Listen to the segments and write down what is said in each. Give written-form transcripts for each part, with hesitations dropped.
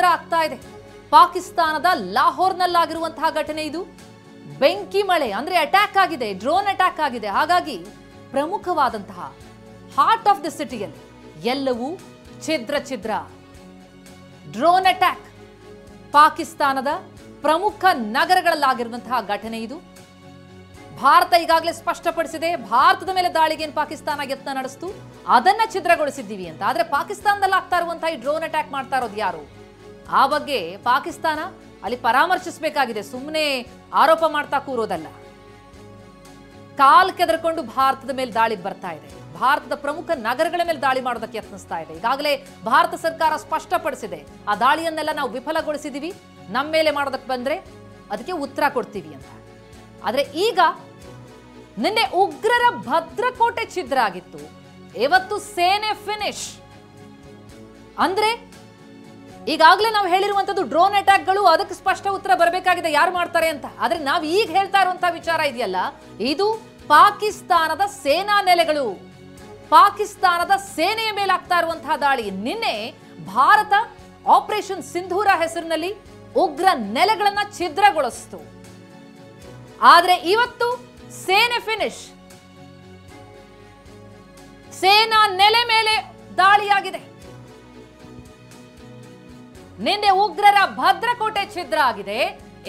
ಛಿದ್ರ ಆಗ್ತಾ ಇದೆ. ಪಾಕಿಸ್ತಾನದ ಲಾಹೋರ್ನಲ್ಲಾಗಿರುವಂತಹ ಘಟನೆ ಇದು. ಬೆಂಕಿ ಮಳೆ ಅಂದ್ರೆ ಅಟ್ಯಾಕ್ ಆಗಿದೆ, ಡ್ರೋನ್ ಅಟ್ಯಾಕ್ ಆಗಿದೆ. ಹಾಗಾಗಿ ಪ್ರಮುಖವಾದಂತಹ ಹಾರ್ಟ್ ಆಫ್ ದ ಸಿಟಿಯಲ್ಲಿ ಎಲ್ಲವೂ ಛಿದ್ರ ಛಿದ್ರ. ಡ್ರೋನ್ ಅಟ್ಯಾಕ್ ಪಾಕಿಸ್ತಾನದ ಪ್ರಮುಖ ನಗರಗಳಲ್ಲಾಗಿರುವಂತಹ ಘಟನೆ ಇದು. ಭಾರತ ಈಗಾಗಲೇ ಸ್ಪಷ್ಟಪಡಿಸಿದೆ, ಭಾರತದ ಮೇಲೆ ದಾಳಿಗೆ ಪಾಕಿಸ್ತಾನ ಯತ್ನ ನಡೆಸ್ತು, ಅದನ್ನ ಛಿದ್ರಗೊಳಿಸಿದ್ದೀವಿ ಅಂತ. ಆದ್ರೆ ಪಾಕಿಸ್ತಾನದಲ್ಲಿ ಆಗ್ತಾ ಇರುವಂತಹ ಈ ಡ್ರೋನ್ ಅಟ್ಯಾಕ್ ಮಾಡ್ತಾ ಇರೋದು ಯಾರು? ಆ ಬಗ್ಗೆ ಪಾಕಿಸ್ತಾನ ಅಲ್ಲಿ ಪರಾಮರ್ಶಿಸಬೇಕಾಗಿದೆ, ಸುಮ್ಮನೆ ಆರೋಪ ಮಾಡ್ತಾ ಕೂರೋದಲ್ಲ. ಕಾಲ್ ಕೆದರ್ಕೊಂಡು ಭಾರತದ ಮೇಲೆ ದಾಳಿಗೆ ಬರ್ತಾ ಇದೆ, ಭಾರತದ ಪ್ರಮುಖ ನಗರಗಳ ಮೇಲೆ ದಾಳಿ ಮಾಡೋದಕ್ಕೆ ಯತ್ನಿಸ್ತಾ ಇದೆ. ಈಗಾಗಲೇ ಭಾರತ ಸರ್ಕಾರ ಸ್ಪಷ್ಟಪಡಿಸಿದೆ, ಆ ದಾಳಿಯನ್ನೆಲ್ಲ ನಾವು ವಿಫಲಗೊಳಿಸಿದೀವಿ, ನಮ್ಮ ಮೇಲೆ ಮಾಡೋದಕ್ಕೆ ಬಂದ್ರೆ ಅದಕ್ಕೆ ಉತ್ತರ ಕೊಡ್ತೀವಿ ಅಂತ. ಆದ್ರೆ ಈಗ ನಿನ್ನೆ ಉಗ್ರರ ಭದ್ರಕೋಟೆ ಛಿದ್ರ ಆಗಿತ್ತು, ಇವತ್ತು ಸೇನೆ ಫಿನಿಶ್. ಅಂದ್ರೆ ಈಗಾಗಲೇ ನಾವು ಹೇಳಿರುವಂತದ್ದು ಡ್ರೋನ್ ಅಟ್ಯಾಕ್ಗಳು, ಅದಕ್ಕೆ ಸ್ಪಷ್ಟ ಉತ್ತರ ಬರಬೇಕಾಗಿದೆ ಯಾರು ಮಾಡ್ತಾರೆ ಅಂತ. ಆದ್ರೆ ನಾವು ಈಗ ಹೇಳ್ತಾ ಇರುವಂತಹ ವಿಚಾರ ಇದೆಯಲ್ಲ, ಇದು ಪಾಕಿಸ್ತಾನದ ಸೇನಾ ನೆಲೆಗಳು, ಪಾಕಿಸ್ತಾನದ ಸೇನೆಯ ಮೇಲೆ ಆಗ್ತಾ ಇರುವಂತಹ ದಾಳಿ. ನಿನ್ನೆ ಭಾರತ ಆಪರೇಷನ್ ಸಿಂಧೂರ ಹೆಸರಿನಲ್ಲಿ ಉಗ್ರ ನೆಲೆಗಳನ್ನ ಛಿದ್ರಗೊಳಿಸಿತು. ಆದ್ರೆ ಇವತ್ತು ಸೇನೆ ಫಿನಿಶ್, ಸೇನಾ ನೆಲೆ ಮೇಲೆ ದಾಳಿಯಾಗಿದೆ. ನಿನ್ನೆ ಉಗ್ರರ ಭದ್ರಕೋಟೆ ಛಿದ್ರ ಆಗಿದೆ,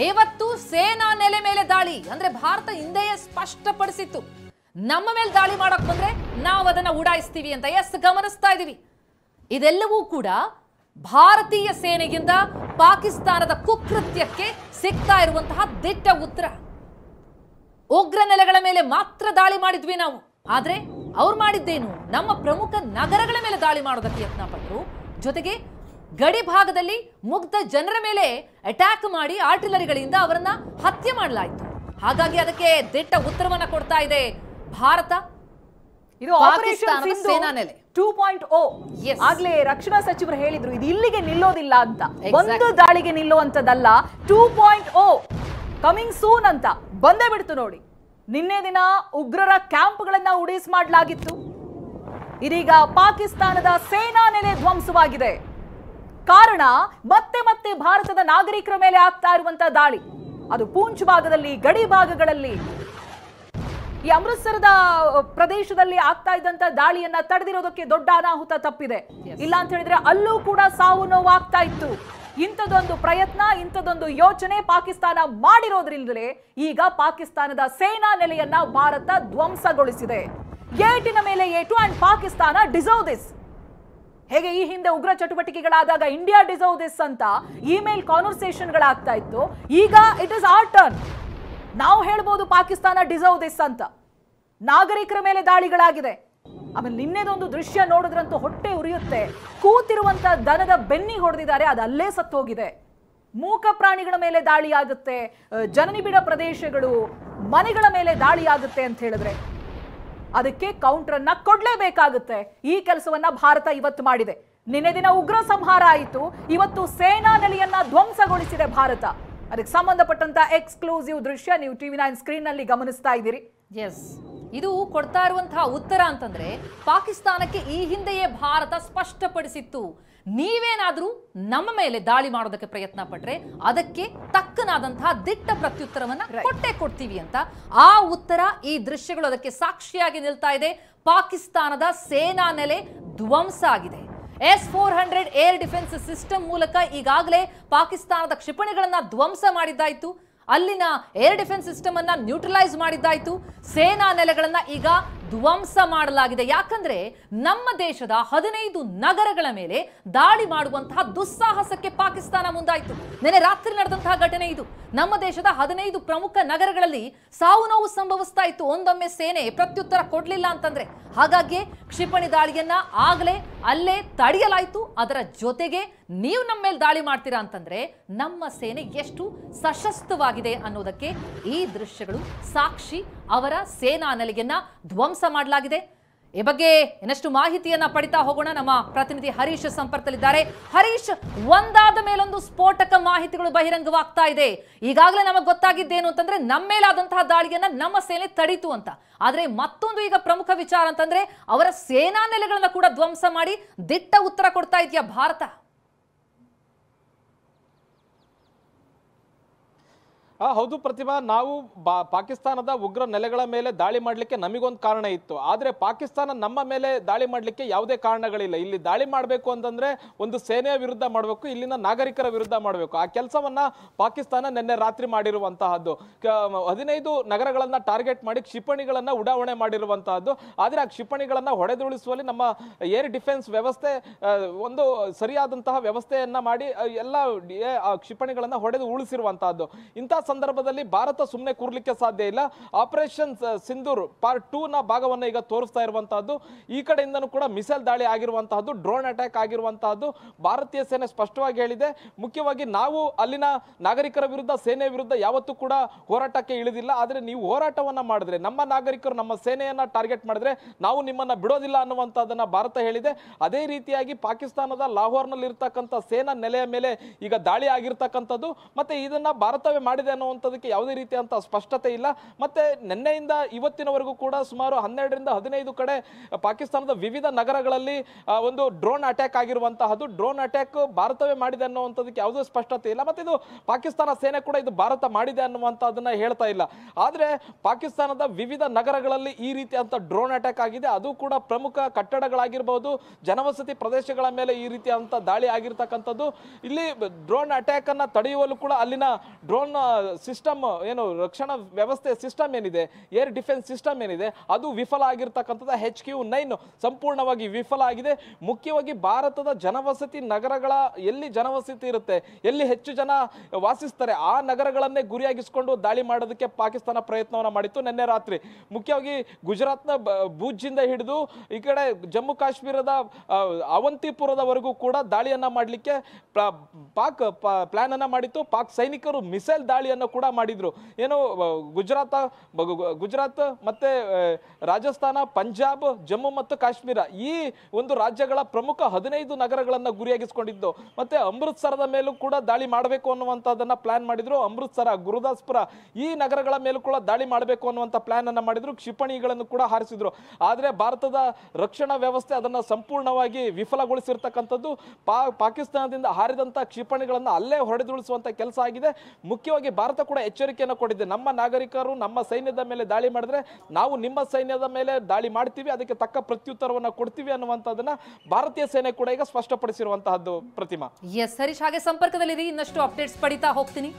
ಇವತ್ತು ಸೇನಾ ನೆಲೆ ಮೇಲೆ ದಾಳಿ. ಅಂದ್ರೆ ಭಾರತ ಹಿಂದೆಯೇ ಸ್ಪಷ್ಟಪಡಿಸಿತ್ತು, ನಮ್ಮ ಮೇಲೆ ದಾಳಿ ಮಾಡಕ್ ಬಂದ್ರೆ ನಾವು ಅದನ್ನ ಉಡಾಯಿಸ್ತೀವಿ ಅಂತ. ಎಸ್, ಗಮನಿಸ್ತಾ ಇದೀವಿ. ಇದೆಲ್ಲವೂ ಕೂಡ ಭಾರತೀಯ ಸೇನೆಗಿಂತ ಪಾಕಿಸ್ತಾನದ ಕುಕೃತ್ಯಕ್ಕೆ ಸಿಗ್ತಾ ಇರುವಂತಹ ದಿಟ್ಟ ಉತ್ತರ. ಉಗ್ರ ನೆಲೆಗಳ ಮೇಲೆ ಮಾತ್ರ ದಾಳಿ ಮಾಡಿದ್ವಿ ನಾವು, ಆದ್ರೆ ಅವ್ರು ಮಾಡಿದ್ದೇನು? ನಮ್ಮ ಪ್ರಮುಖ ನಗರಗಳ ಮೇಲೆ ದಾಳಿ ಮಾಡೋದಕ್ಕೆ ಯತ್ನ ಪಟ್ಟರು. ಜೊತೆಗೆ ಗಡಿ ಭಾಗದಲ್ಲಿ ಮುಗ್ಧ ಜನರ ಮೇಲೆ ಅಟ್ಯಾಕ್ ಮಾಡಿ ಆರ್ಟಿಲರಿಗಳಿಂದ ಅವರನ್ನ ಹತ್ಯೆ ಮಾಡಲಾಯಿತು. ಹಾಗಾಗಿ ಅದಕ್ಕೆ ದಿಟ್ಟ ಉತ್ತರವನ್ನ ಕೊಡ್ತಾ ಇದೆ ಭಾರತ. ಇದು ಆಪರೇಷನ್ ಸೇನಾ ನೆಲೆ 2.0. ಆಗ್ಲೇ ರಕ್ಷಣಾ ಸಚಿವರು ಹೇಳಿದ್ರು, ಇದು ಇಲ್ಲಿಗೆ ನಿಲ್ಲೋದಿಲ್ಲ ಅಂತ, ಒಂದು ದಾಳಿಗೆ ನಿಲ್ಲುವಂತದ್ದಲ್ಲ, 2.0 ಕಮಿಂಗ್ ಸೂನ್ ಅಂತ ಬಂದೇ ಬಿಡ್ತು ನೋಡಿ. ನಿನ್ನೆ ದಿನ ಉಗ್ರರ ಕ್ಯಾಂಪ್ಗಳನ್ನ ಉಡೀಸ್ ಮಾಡಲಾಗಿತ್ತು, ಇದೀಗ ಪಾಕಿಸ್ತಾನದ ಸೇನಾ ನೆಲೆ ಧ್ವಂಸವಾಗಿದೆ. ಕಾರಣ ಮತ್ತೆ ಮತ್ತೆ ಭಾರತದ ನಾಗರಿಕರ ಮೇಲೆ ಆಗ್ತಾ ಇರುವಂತಹ ದಾಳಿ, ಅದು ಪೂಂಚ್ ಭಾಗದಲ್ಲಿ, ಗಡಿ ಭಾಗಗಳಲ್ಲಿ, ಈ ಅಮೃತಸರದ ಪ್ರದೇಶದಲ್ಲಿ ಆಗ್ತಾ ಇದ್ದಂತ ದಾಳಿಯನ್ನ ತಡೆದಿರೋದಕ್ಕೆ ದೊಡ್ಡ ಅನಾಹುತ ತಪ್ಪಿದೆ. ಇಲ್ಲ ಅಂತ ಹೇಳಿದ್ರೆ ಅಲ್ಲೂ ಕೂಡ ಸಾವು ನೋವು ಆಗ್ತಾ ಇತ್ತು. ಇಂಥದೊಂದು ಪ್ರಯತ್ನ, ಇಂಥದೊಂದು ಯೋಚನೆ ಪಾಕಿಸ್ತಾನ ಮಾಡಿರೋದ್ರಿಂದಲೇ ಈಗ ಪಾಕಿಸ್ತಾನದ ಸೇನಾ ನೆಲೆಯನ್ನ ಭಾರತ ಧ್ವಂಸಗೊಳಿಸಿದೆ. ಏಟಿನ ಮೇಲೆ ಏಟು. And Pakistan deserve this. ಹೇಗೆ ಈ ಹಿಂದೆ ಉಗ್ರ ಚಟುವಟಿಕೆಗಳಾದಾಗ ಇಂಡಿಯಾ ಡಿಸರ್ವ್ ದಿಸ್ ಅಂತ ಇಮೇಲ್ ಕಾನ್ವರ್ಸೇಷನ್ಗಳಾಗ್ತಾ ಇತ್ತು, ಈಗ ಇಟ್ ಇಸ್ ಆರ್ ಟರ್ನ್. ನಾವು ಹೇಳ್ಬೋದು ಪಾಕಿಸ್ತಾನ ಡಿಸರ್ವ್ ದಿಸ್ ಅಂತ. ನಾಗರಿಕರ ಮೇಲೆ ದಾಳಿಗಳಾಗಿದೆ. ಆಮೇಲೆ ನಿನ್ನೆದೊಂದು ದೃಶ್ಯ ನೋಡಿದ್ರಂತೂ ಹೊಟ್ಟೆ ಉರಿಯುತ್ತೆ. ಕೂತಿರುವಂತ ದನದ ಬೆನ್ನಿ ಹೊಡೆದಿದ್ದಾರೆ, ಅದು ಅಲ್ಲೇ ಸತ್ತು ಹೋಗಿದೆ. ಮೂಕ ಪ್ರಾಣಿಗಳ ಮೇಲೆ ದಾಳಿ ಆಗುತ್ತೆ, ಜನನಿಬಿಡ ಪ್ರದೇಶಗಳು, ಮನೆಗಳ ಮೇಲೆ ದಾಳಿ ಆಗುತ್ತೆ ಅಂತ ಹೇಳಿದ್ರೆ ಅದಕ್ಕೆ ಕೌಂಟರ್ ಅನ್ನ ಕೊಡ್ಲೇಬೇಕಾಗುತ್ತೆ. ಈ ಕೆಲಸವನ್ನ ಭಾರತ ಇವತ್ತು ಮಾಡಿದೆ. ನಿನ್ನೆ ದಿನ ಉಗ್ರ ಸಂಹಾರ ಆಯಿತು, ಇವತ್ತು ಸೇನಾ ನೆಲೆಯನ್ನ ಧ್ವಂಸಗೊಳಿಸಿದೆ ಭಾರತ. ಅದಕ್ಕೆ ಸಂಬಂಧಪಟ್ಟಂತ ಎಕ್ಸ್ಕ್ಲೂಸಿವ್ ದೃಶ್ಯ ನೀವು TV9 ಸ್ಕ್ರೀನ್ ನಲ್ಲಿ ಗಮನಿಸ್ತಾ ಇದ್ದೀರಿ. ಎಸ್, ಇದು ಕೊಡ್ತಾ ಇರುವಂತಹ ಉತ್ತರ ಅಂತಂದ್ರೆ ಪಾಕಿಸ್ತಾನಕ್ಕೆ ಈ ಹಿಂದೆಯೇ ಭಾರತ ಸ್ಪಷ್ಟಪಡಿಸಿತ್ತು, ನೀವೇನಾದ್ರೂ ನಮ್ಮ ಮೇಲೆ ದಾಳಿ ಮಾಡೋದಕ್ಕೆ ಪ್ರಯತ್ನ ಪಟ್ರೆ ಅದಕ್ಕೆ ತಕ್ಕನಾದಂತಹ ದಿಟ್ಟ ಪ್ರತ್ಯುತ್ತರವನ್ನ ಕೊಟ್ಟೆ ಕೊಡ್ತೀವಿ ಅಂತ. ಆ ಉತ್ತರ, ಈ ದೃಶ್ಯಗಳು ಅದಕ್ಕೆ ಸಾಕ್ಷಿಯಾಗಿ ನಿಲ್ತಾ ಇದೆ. ಪಾಕಿಸ್ತಾನದ ಸೇನಾ ನೆಲೆ ಧ್ವಂಸ ಆಗಿದೆ. S-400 ಏರ್ ಡಿಫೆನ್ಸ್ ಸಿಸ್ಟಮ್ ಮೂಲಕ ಈಗಾಗಲೇ ಪಾಕಿಸ್ತಾನದ ಕ್ಷಿಪಣಿಗಳನ್ನ ಧ್ವಂಸ ಮಾಡಿದ್ದಾಯ್ತು, ಅಲ್ಲಿನ ಏರ್ ಡಿಫೆನ್ಸ್ ಸಿಸ್ಟಮ್ ಅನ್ನ ನ್ಯೂಟ್ರಲೈಸ್ ಮಾಡಿದ್ದಾಯ್ತು. ಸೇನಾ ನೆಲೆಗಳನ್ನ ಈಗ ಧ್ವಂಸ ಮಾಡಲಾಗಿದೆ. ಯಾಕಂದ್ರೆ ನಮ್ಮ ದೇಶದ 15 ನಗರಗಳ ಮೇಲೆ ದಾಳಿ ಮಾಡುವಂತಹ ದುಸ್ಸಾಹಸಕ್ಕೆ ಪಾಕಿಸ್ತಾನ ಮುಂದಾಯಿತು. ನೆನೆ ರಾತ್ರಿ ನಡೆದಂತಹ ಘಟನೆ ಇದು. ನಮ್ಮ ದೇಶದ 15 ಪ್ರಮುಖ ನಗರಗಳಲ್ಲಿ ಸಾವು ನೋವು ಸಂಭವಿಸ್ತಾ ಇತ್ತು ಒಂದೊಮ್ಮೆ ಸೇನೆ ಪ್ರತ್ಯುತ್ತರ ಕೊಡ್ಲಿಲ್ಲ ಅಂತಂದ್ರೆ. ಹಾಗಾಗಿ ಕ್ಷಿಪಣಿ ದಾಳಿಯನ್ನ ಆಗಲೇ ಅಲ್ಲೇ ತಡೆಯಲಾಯಿತು. ಅದರ ಜೊತೆಗೆ ನೀವು ನಮ್ಮ ಮೇಲೆ ದಾಳಿ ಮಾಡ್ತೀರಾ ಅಂತಂದ್ರೆ ನಮ್ಮ ಸೇನೆ ಎಷ್ಟು ಸಶಸ್ತ್ರವಾಗಿದೆ ಅನ್ನೋದಕ್ಕೆ ಈ ದೃಶ್ಯಗಳು ಸಾಕ್ಷಿ. ಅವರ ಸೇನಾ ನೆಲೆಯನ್ನ ಧ್ವಂಸ ಮಾಡಲಾಗಿದೆ. ಈ ಬಗ್ಗೆ ಇನ್ನಷ್ಟು ಮಾಹಿತಿಯನ್ನ ಪಡಿತಾ ಹೋಗೋಣ. ನಮ್ಮ ಪ್ರತಿನಿಧಿ ಹರೀಶ್ ಸಂಪರ್ಕದಲ್ಲಿದ್ದಾರೆ. ಹರೀಶ್, ಒಂದಾದ ಮೇಲೊಂದು ಸ್ಫೋಟಕ ಮಾಹಿತಿಗಳು ಬಹಿರಂಗವಾಗ್ತಾ ಇದೆ. ಈಗಾಗಲೇ ನಮಗೆ ಗೊತ್ತಾಗಿದ್ದೇನು ಅಂತಂದ್ರೆ ನಮ್ಮ ಮೇಲಾದಂತಹ ದಾಳಿಯನ್ನ ನಮ್ಮ ಸೇನೆ ತಡೀತು ಅಂತ. ಆದ್ರೆ ಮತ್ತೊಂದು ಈಗ ಪ್ರಮುಖ ವಿಚಾರ ಅಂತಂದ್ರೆ ಅವರ ಸೇನಾ ನೆಲೆಗಳನ್ನ ಕೂಡ ಧ್ವಂಸ ಮಾಡಿ ದಿಟ್ಟ ಉತ್ತರ ಕೊಡ್ತಾ ಇದೆಯಾ ಭಾರತ? ಹೌದು ಪ್ರತಿಭಾ, ನಾವು ಪಾಕಿಸ್ತಾನದ ಉಗ್ರ ನೆಲೆಗಳ ಮೇಲೆ ದಾಳಿ ಮಾಡಲಿಕ್ಕೆ ನಮಗೊಂದು ಕಾರಣ ಇತ್ತು. ಆದ್ರೆ ಪಾಕಿಸ್ತಾನ ನಮ್ಮ ಮೇಲೆ ದಾಳಿ ಮಾಡಲಿಕ್ಕೆ ಯಾವುದೇ ಕಾರಣಗಳಿಲ್ಲ. ಇಲ್ಲಿ ದಾಳಿ ಮಾಡಬೇಕು ಅಂತಂದ್ರೆ ಒಂದು ಸೇನೆಯ ವಿರುದ್ಧ ಮಾಡಬೇಕು, ಇಲ್ಲಿನ ನಾಗರಿಕರ ವಿರುದ್ಧ ಮಾಡಬೇಕು. ಆ ಕೆಲಸವನ್ನ ಪಾಕಿಸ್ತಾನ ನಿನ್ನೆ ರಾತ್ರಿ ಮಾಡಿರುವಂತಹದ್ದು. 15 ನಗರಗಳನ್ನ ಟಾರ್ಗೆಟ್ ಮಾಡಿ ಕ್ಷಿಪಣಿಗಳನ್ನ ಉಡಾವಣೆ ಮಾಡಿರುವಂತಹದ್ದು. ಆದ್ರೆ ಆ ಕ್ಷಿಪಣಿಗಳನ್ನ ಹೊಡೆದುರುಳಿಸುವಲ್ಲಿ ನಮ್ಮ ಏರ್ ಡಿಫೆನ್ಸ್ ವ್ಯವಸ್ಥೆ ಒಂದು ಸರಿಯಾದಂತಹ ವ್ಯವಸ್ಥೆಯನ್ನ ಮಾಡಿ ಎಲ್ಲ ಕ್ಷಿಪಣಿಗಳನ್ನ ಹೊಡೆದು ಉಳಿಸಿರುವಂತಹದ್ದು. ಇಂಥ ಸಂದರ್ಭದಲ್ಲಿ ಭಾರತ ಸುಮ್ಮನೆ ಕೂರ್ಲಿಕ್ಕೆ ಸಾಧ್ಯ ಇಲ್ಲ. ಆಪರೇಷನ್ ಸಿಂಧೂರ್ ಪಾರ್ಟ್ 2 ನ ಭಾಗವನ್ನು ಈಗ ತೋರಿಸ್ತಾ ಇರುವಂತಹದ್ದು. ಈ ಕಡೆಯಿಂದನೂ ಕೂಡ ಮಿಸೈಲ್ ದಾಳಿ ಆಗಿರುವಂತಹದ್ದು, ಡ್ರೋನ್ ಅಟ್ಯಾಕ್ ಆಗಿರುವಂತಹದ್ದು ಭಾರತೀಯ ಸೇನೆ ಸ್ಪಷ್ಟವಾಗಿ ಹೇಳಿದೆ. ಮುಖ್ಯವಾಗಿ ನಾವು ಅಲ್ಲಿನ ನಾಗರಿಕರ ವಿರುದ್ಧ, ಸೇನೆಯ ವಿರುದ್ಧ ಯಾವತ್ತೂ ಕೂಡ ಹೋರಾಟಕ್ಕೆ ಇಳಿದಿಲ್ಲ. ಆದ್ರೆ ನೀವು ಹೋರಾಟವನ್ನ ಮಾಡಿದ್ರೆ, ನಮ್ಮ ನಾಗರಿಕರು ನಮ್ಮ ಸೇನೆಯನ್ನ ಟಾರ್ಗೆಟ್ ಮಾಡಿದ್ರೆ ನಾವು ನಿಮ್ಮನ್ನ ಬಿಡೋದಿಲ್ಲ ಅನ್ನುವಂಥದ್ದನ್ನ ಭಾರತ ಹೇಳಿದೆ. ಅದೇ ರೀತಿಯಾಗಿ ಪಾಕಿಸ್ತಾನದ ಲಾಹೋರ್ನಲ್ಲಿ ಇರ್ತಕ್ಕಂಥ ಸೇನಾ ನೆಲೆಯ ಮೇಲೆ ಈಗ ದಾಳಿ ಆಗಿರ್ತಕ್ಕಂಥದ್ದು. ಮತ್ತೆ ಇದನ್ನ ಭಾರತವೇ ಮಾಡಿದೆ ಅನ್ನುವಂಥದ್ದಕ್ಕೆ ಯಾವುದೇ ರೀತಿಯಂತ ಸ್ಪಷ್ಟತೆ ಇಲ್ಲ. ಮತ್ತೆ ನಿನ್ನೆಯಿಂದ ಇವತ್ತಿನವರೆಗೂ ಕೂಡ ಸುಮಾರು 12 ರಿಂದ 15 ಕಡೆ ಪಾಕಿಸ್ತಾನದ ವಿವಿಧ ನಗರಗಳಲ್ಲಿ ಒಂದು ಡ್ರೋನ್ ಅಟ್ಯಾಕ್ ಆಗಿರುವಂತಹದ್ದು. ಡ್ರೋನ್ ಅಟ್ಯಾಕ್ ಭಾರತವೇ ಮಾಡಿದೆ ಅನ್ನುವಂಥದ್ದಕ್ಕೆ ಯಾವುದೇ ಸ್ಪಷ್ಟತೆ ಇಲ್ಲ. ಮತ್ತೆ ಇದು ಪಾಕಿಸ್ತಾನ ಸೇನೆ ಕೂಡ ಇದು ಭಾರತ ಮಾಡಿದೆ ಅನ್ನುವಂಥದ್ದನ್ನ ಹೇಳ್ತಾ ಇಲ್ಲ. ಆದ್ರೆ ಪಾಕಿಸ್ತಾನದ ವಿವಿಧ ನಗರಗಳಲ್ಲಿ ಈ ರೀತಿಯಂತ ಡ್ರೋನ್ ಅಟ್ಯಾಕ್ ಆಗಿದೆ. ಅದು ಕೂಡ ಪ್ರಮುಖ ಕಟ್ಟಡಗಳಾಗಿರ್ಬಹುದು, ಜನವಸತಿ ಪ್ರದೇಶಗಳ ಮೇಲೆ ಈ ರೀತಿಯಂತ ದಾಳಿ ಆಗಿರ್ತಕ್ಕಂಥದ್ದು. ಇಲ್ಲಿ ಡ್ರೋನ್ ಅಟ್ಯಾಕ್ ಅನ್ನ ತಡೆಯುವಲ್ಲೂ ಕೂಡ ಅಲ್ಲಿನ ಡ್ರೋನ್ ಸಿಸ್ಟಮ್ ಏನು ರಕ್ಷಣಾ ವ್ಯವಸ್ಥೆ ಸಿಸ್ಟಮ್ ಏನಿದೆ, ಏರ್ ಡಿಫೆನ್ಸ್ ಸಿಸ್ಟಮ್ ಏನಿದೆ, ಅದು ವಿಫಲ ಆಗಿರ್ತಕ್ಕಂಥದ್ದು. HQ-9 ಸಂಪೂರ್ಣವಾಗಿ ವಿಫಲ ಆಗಿದೆ. ಮುಖ್ಯವಾಗಿ ಭಾರತದ ಜನವಸತಿ ನಗರಗಳ ಎಲ್ಲಿ ಜನವಸತಿ ಇರುತ್ತೆ, ಎಲ್ಲಿ ಹೆಚ್ಚು ಜನ ವಾಸಿಸ್ತಾರೆ, ಆ ನಗರಗಳನ್ನೇ ಗುರಿಯಾಗಿಸಿಕೊಂಡು ದಾಳಿ ಮಾಡೋದಕ್ಕೆ ಪಾಕಿಸ್ತಾನ ಪ್ರಯತ್ನವನ್ನ ಮಾಡಿತ್ತು ನಿನ್ನೆ ರಾತ್ರಿ. ಮುಖ್ಯವಾಗಿ ಗುಜರಾತ್ನ ಭೂಜಿಂದ ಹಿಡಿದು ಈ ಕಡೆ ಜಮ್ಮು ಕಾಶ್ಮೀರದ ಅವಂತಿಪುರದವರೆಗೂ ಕೂಡ ದಾಳಿಯನ್ನ ಮಾಡಲಿಕ್ಕೆ ಪಾಕ್ ಪ್ಲಾನ್ ಅನ್ನ ಮಾಡಿತ್ತು. ಪಾಕ್ ಸೈನಿಕರು ಮಿಸೈಲ್ ದಾಳಿಯನ್ನು ಕೂಡ ಮಾಡಿದ್ರು. ಏನು ಗುಜರಾತ್ ಮತ್ತೆ ರಾಜಸ್ಥಾನ, ಪಂಜಾಬ್, ಜಮ್ಮು ಮತ್ತು ಕಾಶ್ಮೀರ ಈ ಒಂದು ರಾಜ್ಯಗಳ ಪ್ರಮುಖ 15 ನಗರಗಳನ್ನ ಗುರಿಯಾಗಿಸಿಕೊಂಡಿದ್ದು. ಮತ್ತೆ ಅಮೃತ್ಸರದ ಮೇಲೂ ಕೂಡ ದಾಳಿ ಮಾಡಬೇಕು ಅನ್ನುವಂಥದ್ದನ್ನ ಪ್ಲಾನ್ ಮಾಡಿದ್ರು. ಅಮೃತ್ಸರ, ಗುರುದಾಸ್ಪುರ ಈ ನಗರಗಳ ಮೇಲೂ ಕೂಡ ದಾಳಿ ಮಾಡಬೇಕು ಅನ್ನುವಂಥ ಪ್ಲಾನ್ ಅನ್ನ ಮಾಡಿದ್ರು. ಕ್ಷಿಪಣಿಗಳನ್ನು ಕೂಡ ಹಾರಿಸಿದ್ರು. ಆದ್ರೆ ಭಾರತದ ರಕ್ಷಣಾ ವ್ಯವಸ್ಥೆ ಅದನ್ನ ಸಂಪೂರ್ಣವಾಗಿ ವಿಫಲಗೊಳಿಸಿರ್ತಕ್ಕಂಥದ್ದು. ಪಾಕಿಸ್ತಾನದಿಂದ ಹಾರಿದಂತ ಕ್ಷಿಪಣಿಗಳನ್ನ ಅಲ್ಲೇ ಹೊಡೆದುಳಿಸುವಂತ ಕೆಲಸ ಆಗಿದೆ. ಮುಖ್ಯವಾಗಿ ಭಾರತ ಕೂಡ ಎಚ್ಚರಿಕೆಯನ್ನು ಕೊಟ್ಟಿದೆ. ನಮ್ಮ ನಾಗರಿಕರು ನಮ್ಮ ಸೈನ್ಯದ ಮೇಲೆ ದಾಳಿ ಮಾಡಿದ್ರೆ ನಾವು ನಿಮ್ಮ ಸೈನ್ಯದ ಮೇಲೆ ದಾಳಿ ಮಾಡ್ತೀವಿ, ಅದಕ್ಕೆ ತಕ್ಕ ಪ್ರತ್ಯುತ್ತರವನ್ನ ಕೊಡ್ತೀವಿ ಅನ್ನುವಂಥದ್ದನ್ನ ಭಾರತೀಯ ಸೇನೆ ಕೂಡ ಈಗ ಸ್ಪಷ್ಟಪಡಿಸಿರುವಂತಹದ್ದು. ಪ್ರತಿಮಾ, ಎಸ್ ಹರೀಶ್, ಹಾಗೆ ಸಂಪರ್ಕದಲ್ಲಿರಿ, ಇನ್ನಷ್ಟು ಅಪ್ಡೇಟ್ಸ್ ಪಡಿತಾ ಹೋಗ್ತೀನಿ.